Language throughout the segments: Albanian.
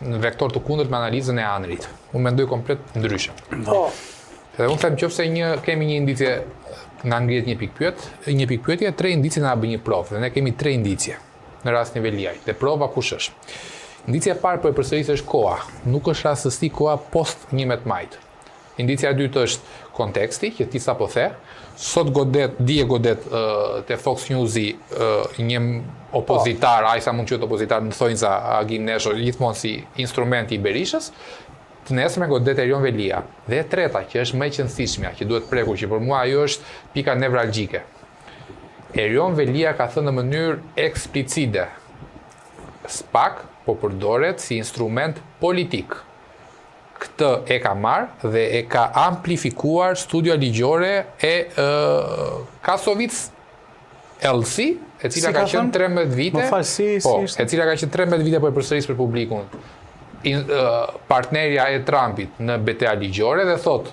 në vektor të kundërt me analizën e Anrit. Unë mendoj komplet ndryshe. Po. Dhe unë them nëse kemi një indicie, na ngrihet një pikë pyetje, 3 indicie na bën një provë. Dhe ne kemi 3 indicie në rastin e Veliaj. Dhe prova kush është? Indicia e parë po e përsëris është koha. Nuk është rastësi koha post 11 majit. Indicia e dytë është konteksti, që ti sapo the. Sot dje godet te Fox News-i një opozitar, ai sa mund të quhet opozitar, në thonjza Agim Nesho, gjithmonë si instrumenti i Berishës. Të nesme godet Erion Velia. Dhe e treta, që është më e qëndësishmja, që duhet prekur, që për mua ajo është pika nevralgjike. Erion Velia ka thënë në mënyrë eksplicite, SPAK po përdoret si instrument politik. Këtë e ka marrë dhe e ka amplifikuar studia ligjore e Kasovic LC, e cila ka qenë 13 vite. E cila ka qenë 13 vite po e përsëris për publikun. Partnerja e Trumpit në betea ligjore dhe thot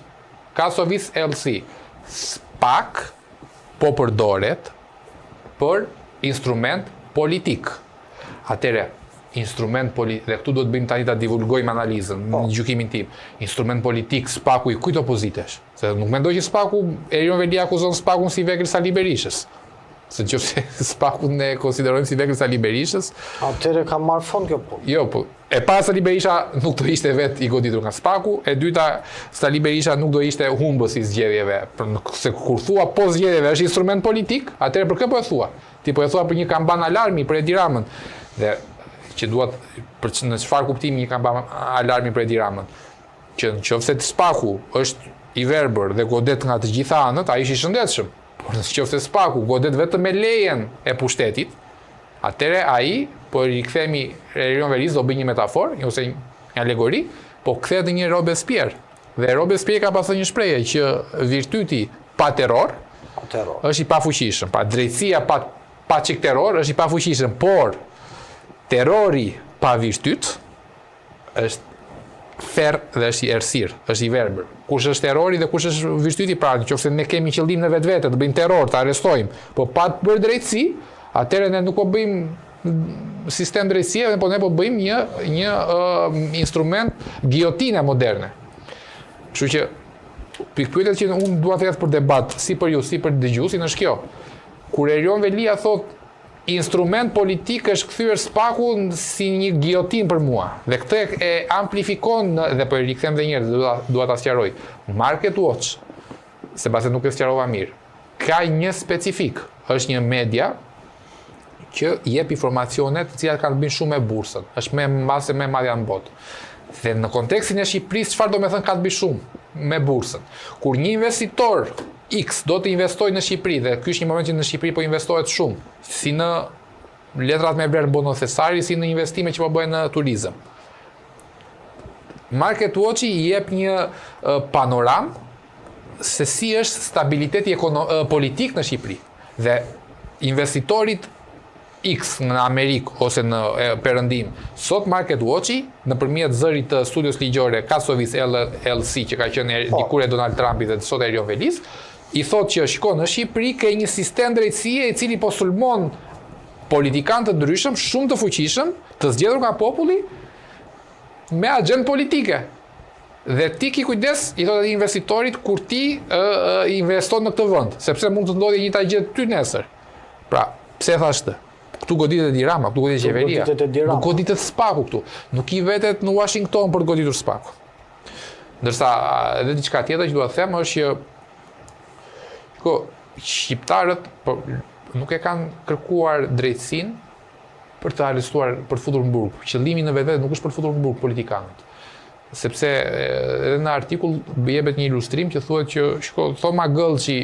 Kasovic LC, SPAK po përdoret për instrument politik. Atëre, instrument politik, dhe këtu do të bëjmë tani ta divulgojmë analizën në gjykimin tim. Instrument politik, SPAK-u i kujt opozitesh? Se nuk mendoj që SPAK-u, Erion Velia akuzon SPAK-un si vegël Sali Berishës. Se nëse SPAK-un ne konsiderojmë si vegël Sali Berishës, atëre ka marrë fond kjo punë. Jo, po. E para Sali Berisha nuk do ishte vetë i goditur nga SPAK-u, e dyta Sali Berisha nuk do ishte humbës i zgjedhjeve. Se kur thua po zgjedhjeve është instrument politik, atëherë për kë po e thua? Ti po e thua për një kamban alarmi për Edi Ramën. Dhe që duhet në çfarë kuptimi një kamban alarmi për Edi Ramën? Që nëse SPAK-u është i verbër dhe godet nga të gjitha anët, ai është i shëndetshëm. Por nëse SPAK-u godet vetëm me lejen e pushtetit, atëherë ai po rikthemi Erion Velis do bëj një metafor, ose një alegori, po kthehet në një Robespierre. Dhe Robespierre ka pasur një shprehje që virtyti pa terror është i pafuqishëm. Pa drejtësia pa çik terror është i pafuqishëm, por terrori pa virtyt është ferr dhe është i errësirë, është i verbër. Kush është terrori dhe kush është virtyti, pra nëse ne kemi qëllim në vetvete të bëjmë terror, të arrestojmë, po pa të bërë drejtësi, atëherë ne nuk po bëjmë sistem drejtësie, po ne po bëjmë një instrument giotine moderne. Kështu që pikpyetjet që unë dua të hedh për debat, si për ju, si për dëgjuesin, është kjo. Kur Erion Velia thot instrument politik është kthyer SPAK-u si një giotin për mua. Dhe këtë e amplifikon dhe po e rikthem edhe një herë, dua ta sqaroj. Market Watch, sepse nuk e sqarova mirë. Ka një specifik, është një media që jep informacione të cilat kanë bën shumë me bursën. Është më mbase më e madhe në botë. Dhe në kontekstin e Shqipërisë, çfarë do të thënë ka të bëjë shumë me bursën? Kur një investitor X do të investojë në Shqipëri dhe ky është një moment që në Shqipëri po investohet shumë, si në letrat me vlerë bonothesari, si në investime që po bëhen në turizëm. Market Watch i jep një panoramë se si është stabiliteti politik në Shqipëri. Dhe investitorit X në Amerikë ose në Perëndim, sot Market Watch-i nëpërmjet zërit të studios ligjore Kasovic LC që ka qenë dikur e Donald Trumpi dhe sot Erion Velis, i thotë që shiko në Shqipëri ka një sistem drejtësie i cili po sulmon politikanë të ndryshëm, shumë të fuqishëm, të zgjedhur nga populli me agjendë politike. Dhe ti ki kujdes, i thotë investitorit, kur ti investon në këtë vend, sepse mund të ndodhi njëjta gjë ty nesër. Pra, pse thash këtë? Këtu goditet Edi Rama, këtu goditet qeveria. Nuk goditet SPAK-u këtu. Nuk i vetet në Washington për të goditur SPAK-u. Ndërsa edhe diçka tjetër që dua të them është që shqiptarët nuk e kanë kërkuar drejtësinë për të arrestuar, për të futur në burg. Qëllimi në vetvete nuk është për të futur në burg politikanët. Sepse edhe në artikull jepet një ilustrim që thuhet që shiko, Thoma Gëllçi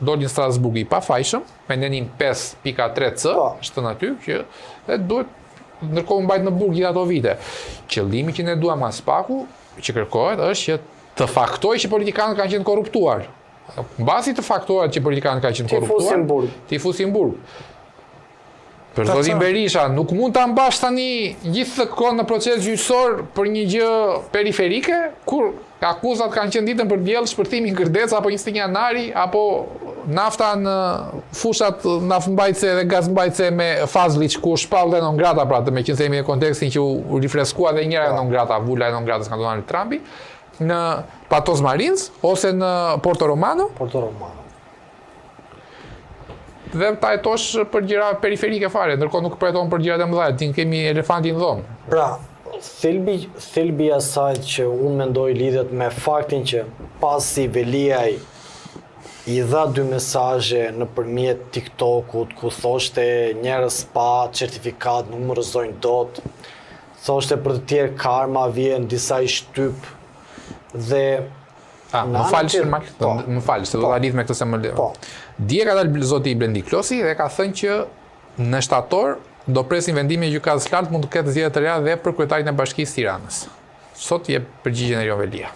doli në Strasburg i pafajshëm, me nenin 5.3c, është thënë aty, që duhet ndërkohë mbajt në burg gjithë ato vite. Qëllimi që ne duam nga SPAK-u, që kërkohet, është që të faktojë që politikanët kanë qenë korruptuar. Mbasi të faktohet që politikanët kanë qenë korruptuar, ti fusin burg. Për zotin Berisha, nuk mund ta mbash tani gjithë kohën në proces gjyqësor për një gjë periferike, kur akuzat kanë qenë ditën për diell shpërthimi në Kërdeca apo 21 janari apo nafta në fushat naftëmbajtëse dhe gazmbajtëse me Fazliç ku shpall dhe non grata pra të me që themi në kontekstin që u rifreskua dhe njëra non grata, vula e non gratës ka Donald Trumpi në Patos Marins ose në Porto Romano. Porto Romano. Dhe ta jetosh për gjëra periferike fare, ndërkohë nuk përjeton për gjërat e mëdha, ti kemi elefantin në dhomë. Pra, thelbi asaj që unë mendoj lidhet me faktin që pasi Veliaj i dha 2 mesazhe nëpërmjet TikTokut ku thoshte njerëz pa certifikat nuk më rrëzojnë dot, thoshte për të tjerë karma vjen disa i shtyp dhe më falë, se do ta lidh me këtë se më lë. Dje ka dalë zoti Blendi Klosi dhe ka thënë që në shtator do presin vendimin e gjykatës lartë mund të ketë zgjedhje të reja dhe për kryetarin e Bashkisë Tiranës. Sot jep përgjigjen e Erion Velia.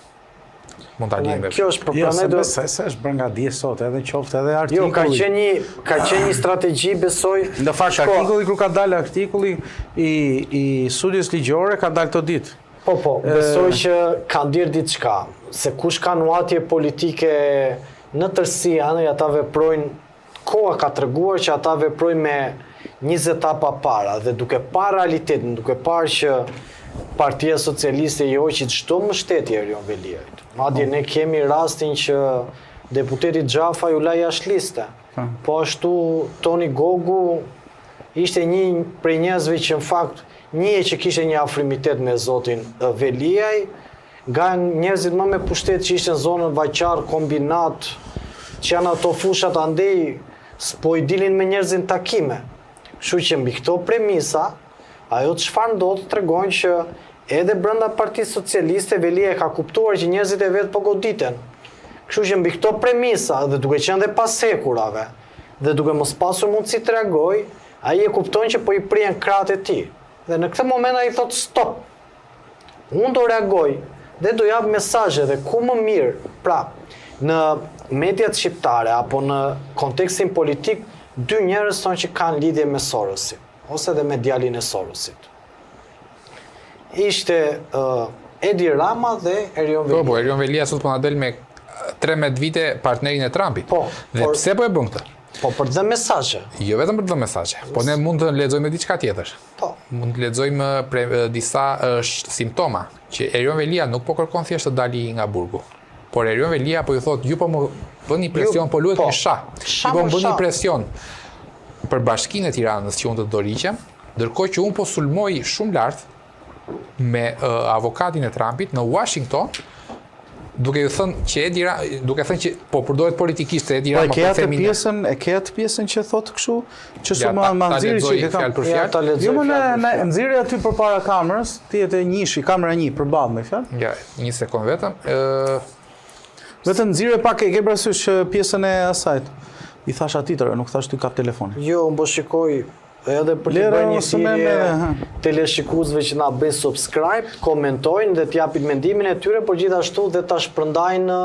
Mund ta lidhim me. Kjo është për planet. Se është bërë nga dje sot, edhe qoftë edhe artikulli. Jo, ka qenë një strategji, besoj. Në fakt artikulli kur ka dalë artikulli i studios ligjore ka dalë këto ditë. Po, besoj që ka ndirë diçka, se kush ka nuatje politike në tërësi anë ata veprojnë, koha ka treguar që ata veprojnë me 20 etapa para dhe duke parë realitetin, duke parë që Partia Socialiste i hoqi çdo mbështetje Erion Veliajt. Madje ne kemi rastin që deputeti Xhafa ju la jashtë liste. Po ashtu Toni Gogu ishte një prej njerëzve që në fakt një që kishte një afrimitet me zotin Veliaj, nga njerëzit më me pushtet që ishte në zonën Vaqar, kombinat, që janë ato fushat andej, s'po i dilin me njerëzin takime. Kështu që mbi këto premisa, ajo çfarë ndodh tregojnë që edhe brenda Partisë Socialiste Velia ka kuptuar që njerëzit e vet po goditen. Kështu që mbi këto premisa dhe duke qenë dhe pas hekurave dhe duke mos pasur mundësi të reagoj, ai e kupton që po i prien krahët e tij. Dhe në këtë moment ai thot stop. Unë do reagoj dhe do jap mesazhe dhe ku më mirë. Pra, në mediat shqiptare apo në kontekstin politik, 2 njerëz thonë që kanë lidhje me Sorosin ose dhe me djalin e Sorosit. Ishte Edi Rama dhe Erion Velia. Po, Erion Velia sot po na del me 13 vite partnerin e Trumpit. Dhe pse po e bën këtë? Po për të dhënë mesazhe. Jo vetëm për të dhënë mesazhe, po ne mund të lexojmë diçka tjetër. Po. Mund të lexojmë disa simptoma që Erion Velia nuk po kërkon thjesht të dali nga burgu. Por Erion Velia po ju thot, ju po më bëni presion, po luhet një shah. Ju po më bëni presion për Bashkinë e Tiranës që unë të doriqem, ndërkohë që unë po sulmoj shumë lart me avokatin e Trumpit në Washington, duke ju thënë që duke thënë që po përdoret politikisht Edi Rama po themi. E ke atë pjesën që thotë kështu, që s'u më nxirri që e kam. Jo më nxirri aty përpara kamerës, ti e njishi kamera 1 përballë me fjalë. Ja, një sekond vetëm. Vetëm nxirre pak e ke parasysh pjesën e asajt. I thash atitër, nuk thash ty kap telefonin. Jo, më shikoj edhe për të bërë një thirrje teleshikuesve që na bëjnë subscribe, komentojnë dhe t'japin mendimin e tyre, por gjithashtu dhe ta shpërndajnë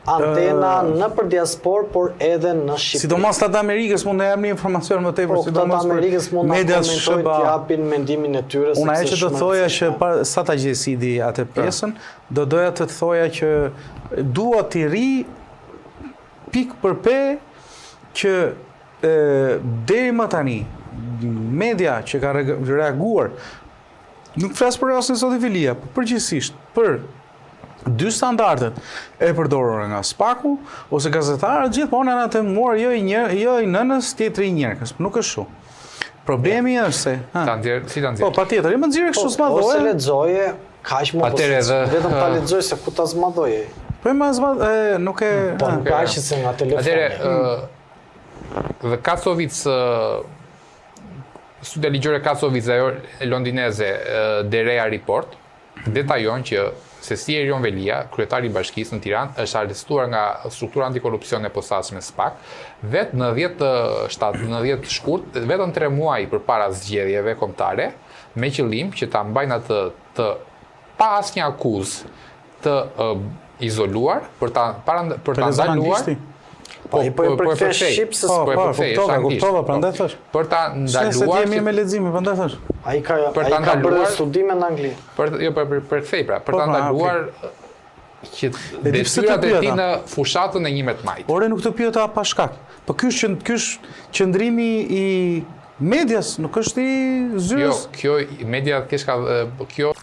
antena në për diaspor, por edhe në Shqipëri. Sidomos ata Amerikës mund të japin informacion më tepër, sidomos Amerikës mund të komentojnë, t'japin mendimin e tyre. Unë ajo që do thoja që sa ta gjej Sidi atë pjesën, do doja të thoja që dua t'i ri pik për pe që deri më tani media që ka reaguar, nuk flas për rastin e zotit Velia, por përgjithsisht për 2 standardet e përdorura nga Spaku ose gazetarët gjithmonë janë të muar jo i nënës, tjetri i njerëkës, nuk është shumë. Problemi është se ta nxjerr. Po, patjetër, më nxjerrë kështu s'madhoje. Ose lexoje, kaq më vetëm ta lexoj se ku ta zmadhoje. Po nuk e kaq se nga telefoni. Dhe Kacovic, studia ligjore Kacovic dhe londineze Derea Report detajon që se si Erion Velia, kryetari i Bashkisë në Tiranë, është arrestuar nga struktura antikorrupsione e posaçme SPAK, vetë në 10 shkurt, vetëm 3 muaj përpara zgjedhjeve kombëtare, me qëllim që ta mbajnë atë të pa asnjë akuzë të izoluar për ta ndaluar Po, i po e përkthen shqipsës. Kuptova, prandaj thash. Për ta Se ti ndaluar jemi me leximin, prandaj thash. Ai ka ndaluar- bërë studime në Angli. Për kthej pra, për ta pra, ndaluar që di pse detyrat të e pyeta? tij në fushatën e 11 majit. Ore nuk të pyeta pa shkak. Po ky është qëndrimi i medias, nuk është i Jo, zyrës. kjo media kjo